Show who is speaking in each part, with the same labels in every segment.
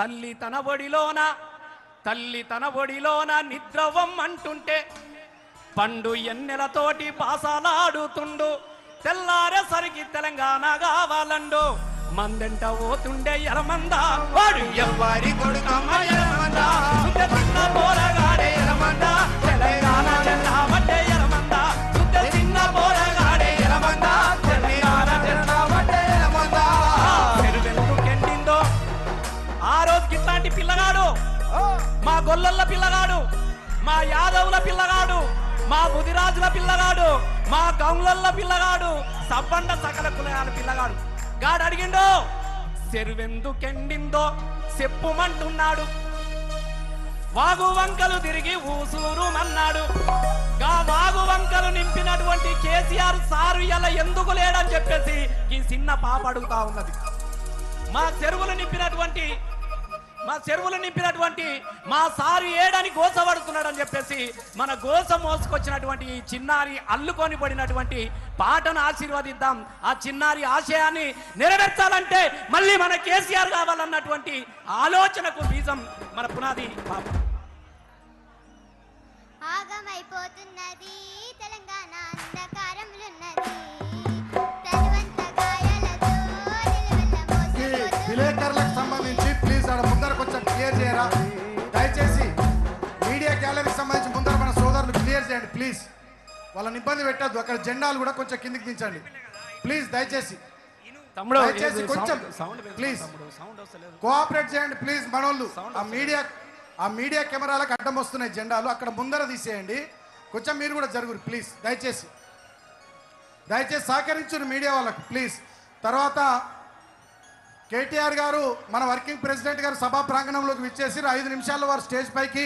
Speaker 1: తల్లి తన ఒడిలోన నిద్రవం అంటుంటే పండు ఎన్నెలతోటి పాసాలాడుతుండు తెల్లారేసరికి తెలంగాణ కావాలండు మందెంట పోతుండే ఎలమంద వాడు ఎవ్వరి కొడుకమ్మ ఎలమంద చిన్న పోరగాడే ఎలమంద తెలంగాణ జెండా పట్టే ఎలమంద చిన్న పోరగాడే ఎలమంద తెలంగాణ జెండా పట్టే ఎలమంద చెరువెందుకెండిందో ఆ రోజుకి ఇట్లాంటి పిల్లగాడు మా గొల్లల పిల్లగాడు మా యాదవుల పిల్లగాడు మా ముదిరాజుల పిల్లగాడు మా గౌన్లల్ల పిల్లగాడు సబ్బండ సకల కులగాల పిల్లగాడు గాడు అడిగిండో చెరువెందుకెండిందో చెప్పుమంటున్నాడు వాగు వంకలు తిరిగి ఊసూరు అన్నాడు గా వాగు వంకలు నింపినటువంటి కేసీఆర్ సారు ఇలా ఎందుకు లేడని చెప్పేసి ఈ చిన్న పాప అడుగుతా ఉన్నది మా చెరువులు నింపినటువంటి మా సారు ఏడని గోసపడుతున్నాడు అని చెప్పేసి మన గోస మోసుకొచ్చినటువంటి ఈ చిన్నారి అల్లుకొని పడినటువంటి పాటను ఆశీర్వదిద్దాం ఆ చిన్నారి ఆశయాన్ని నెరవేర్చాలంటే మళ్ళీ మన కేసీఆర్ కావాలన్నటువంటి ఆలోచనకు బీజం మన పునాది పాప
Speaker 2: ఆగమైపోతున్నది తెలంగాణ అంధకారంలున్నది
Speaker 3: విలేకరులకు సంబంధించి ప్లీజ్ ఆడ ముందర కొంచెం క్లియర్ చేయరా దయచేసి మీడియా గ్యాలరీకి సంబంధించి ముందర మన సోదరులు క్లియర్ చేయండి ప్లీజ్ వాళ్ళని ఇబ్బంది పెట్టద్దు అక్కడ జెండాలు కూడా కొంచెం కిందికి దించండి ప్లీజ్ దయచేసి కొంచెం ప్లీజ్ కోఆపరేట్ చేయండి ప్లీజ్ మనోళ్ళు ఆ మీడియా కెమెరాలకు అడ్డం వస్తున్నాయి జెండాలు అక్కడ ముందర తీసేయండి కొంచెం మీరు కూడా జరుగురు ప్లీజ్ దయచేసి సహకరించురు మీడియా వాళ్ళకు ప్లీజ్ తర్వాత కేటీఆర్ గారు మన వర్కింగ్ ప్రెసిడెంట్ గారు సభా ప్రాంగణంలోకి విచ్చేసి 5 నిమిషాల్లో వారు స్టేజ్ పైకి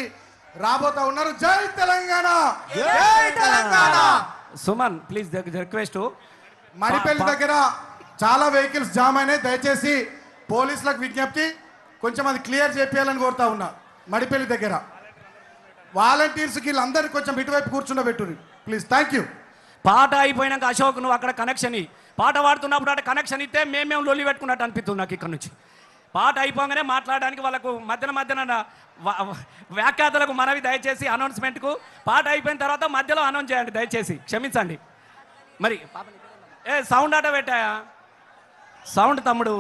Speaker 3: రాబోతా ఉన్నారు జై తెలంగాణ
Speaker 1: సుమన్ ప్లీజ్ రిక్వెస్ట్
Speaker 3: మడిపల్లి దగ్గర చాలా వెహికల్స్ జామ్ అయినాయి దయచేసి పోలీసులకు విజ్ఞప్తి కొంచెం అది క్లియర్ చేయాలని కోరుతా ఉన్నా మడిపల్లి దగ్గర వాలంటీర్స్కి వీళ్ళందరినీ కొంచెం ఇటువైపు కూర్చుండబెట్టుర్రి ప్లీజ్ థ్యాంక్ యూ
Speaker 1: పాట అయిపోయినాక అశోక్ నువ్వు అక్కడ కనెక్షన్ పాట పాడుతున్నప్పుడు అక్కడ కనెక్షన్ ఇస్తే మేము లొల్లి పెట్టుకున్నట్టు అనిపిస్తుంది నాకు ఇక్కడ నుంచి పాట అయిపోగానే మాట్లాడడానికి వాళ్ళకు మధ్యన వ్యాఖ్యాతలకు మనవి దయచేసి అనౌన్స్మెంట్కు పాట అయిపోయిన తర్వాత మధ్యలో అనౌన్స్ చేయండి దయచేసి క్షమించండి మరి సౌండ్ ఆట పెట్టాయా సౌండ్ తమ్ముడు